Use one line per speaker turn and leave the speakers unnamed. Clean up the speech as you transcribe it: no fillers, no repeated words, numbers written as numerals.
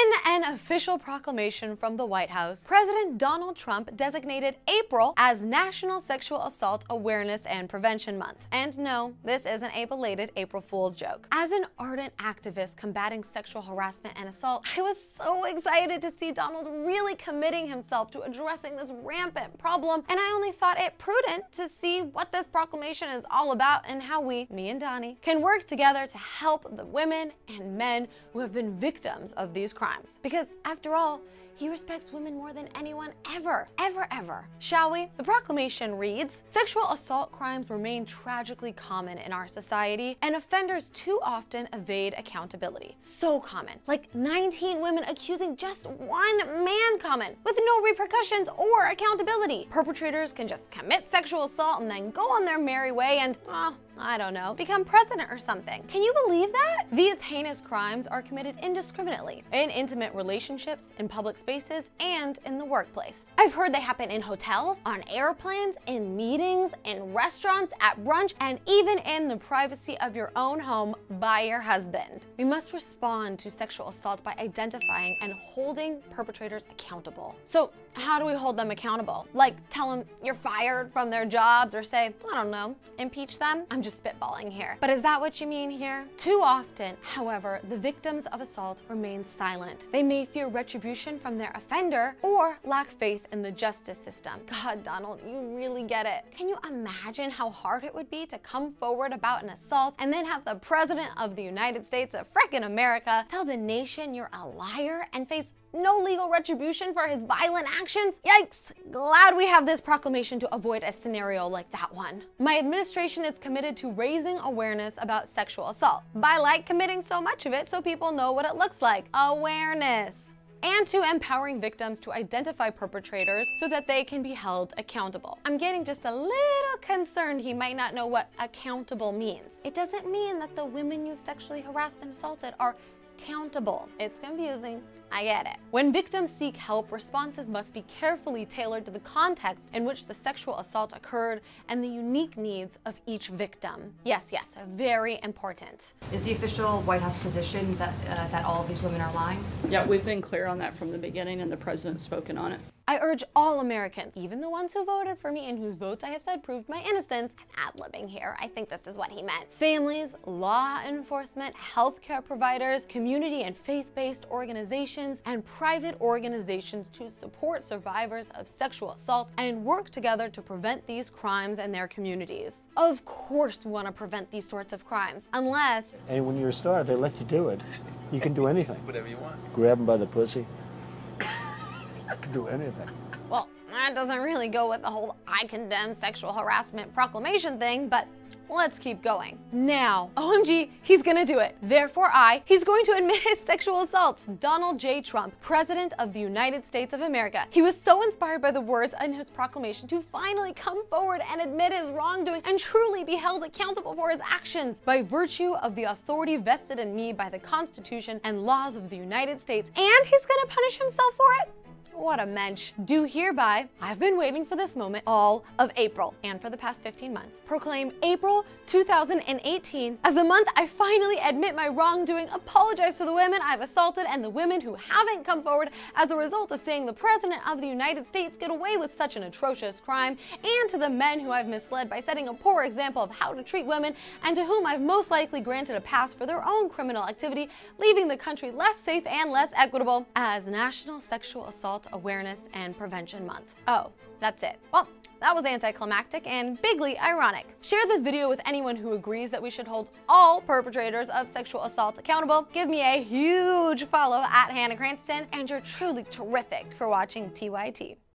In an official proclamation from the White House, President Donald Trump designated April as National Sexual Assault Awareness and Prevention Month. And no, this isn't a belated April Fool's joke. As an ardent activist combating sexual harassment and assault, I was so excited to see Donald really committing himself to addressing this rampant problem, and I only thought it prudent to see what this proclamation is all about and how we, me and Donnie, can work together to help the women and men who have been victims of these crimes. Because after all, he respects women more than anyone ever. Shall we? The proclamation reads, "Sexual assault crimes remain tragically common in our society, and offenders too often evade accountability." So common. Like 19 women accusing just one man common, with no repercussions or accountability. Perpetrators can just commit sexual assault and then go on their merry way and, I don't know, become president or something. Can you believe that? These heinous crimes are committed indiscriminately in intimate relationships, in public spaces, and in the workplace. I've heard they happen in hotels, on airplanes, in meetings, in restaurants, at brunch, and even in the privacy of your own home by your husband. We must respond to sexual assault by identifying and holding perpetrators accountable. So how do we hold them accountable? Like tell them you're fired from their jobs, or say, I don't know, impeach them? I'm just spitballing here. But is that what you mean here? Too often, however, the victims of assault remain silent. They may fear retribution from their offender or lack faith in the justice system. God, Donald, you really get it. Can you imagine how hard it would be to come forward about an assault and then have the President of the United States of frickin' America tell the nation you're a liar and face no legal retribution for his violent actions? Yikes! Glad we have this proclamation to avoid a scenario like that one. My administration is committed to raising awareness about sexual assault by committing so much of it so people know what it looks like. Awareness. And to empowering victims to identify perpetrators so that they can be held accountable. I'm getting just a little concerned he might not know what accountable means. It doesn't mean that the women you've sexually harassed and assaulted are accountable. It's confusing. I get it. When victims seek help, responses must be carefully tailored to the context in which the sexual assault occurred and the unique needs of each victim. Yes, very important.
Is the official White House position that all of these women are lying?
Yeah, we've been clear on that from the beginning, and the president's spoken on it.
I urge all Americans, even the ones who voted for me and whose votes I have said proved my innocence, I'm ad-libbing here, I think this is what he meant. Families, law enforcement, healthcare providers, community and faith-based organizations, and private organizations to support survivors of sexual assault and work together to prevent these crimes in their communities. Of course we want to prevent these sorts of crimes, unless...
And when you're a star, they let you do it. You can do anything.
Whatever you want.
Grab them by the pussy. I can do anything.
Well, that doesn't really go with the whole I condemn sexual harassment proclamation thing, but let's keep going. Now, OMG, he's gonna do it. Therefore he's going to admit his sexual assaults. Donald J. Trump, President of the United States of America. He was so inspired by the words in his proclamation to finally come forward and admit his wrongdoing and truly be held accountable for his actions by virtue of the authority vested in me by the Constitution and laws of the United States. And he's gonna punish himself for it? What a mensch. Do hereby, I've been waiting for this moment all of April, and for the past 15 months, proclaim April 2018 as the month I finally admit my wrongdoing, apologize to the women I've assaulted and the women who haven't come forward as a result of seeing the President of the United States get away with such an atrocious crime, and to the men who I've misled by setting a poor example of how to treat women and to whom I've most likely granted a pass for their own criminal activity, leaving the country less safe and less equitable, as National Sexual Assault Awareness and Prevention Month. Oh, that's it. Well, that was anticlimactic and bigly ironic. Share this video with anyone who agrees that we should hold all perpetrators of sexual assault accountable. Give me a huge follow at Hannah Cranston, and you're truly terrific for watching TYT.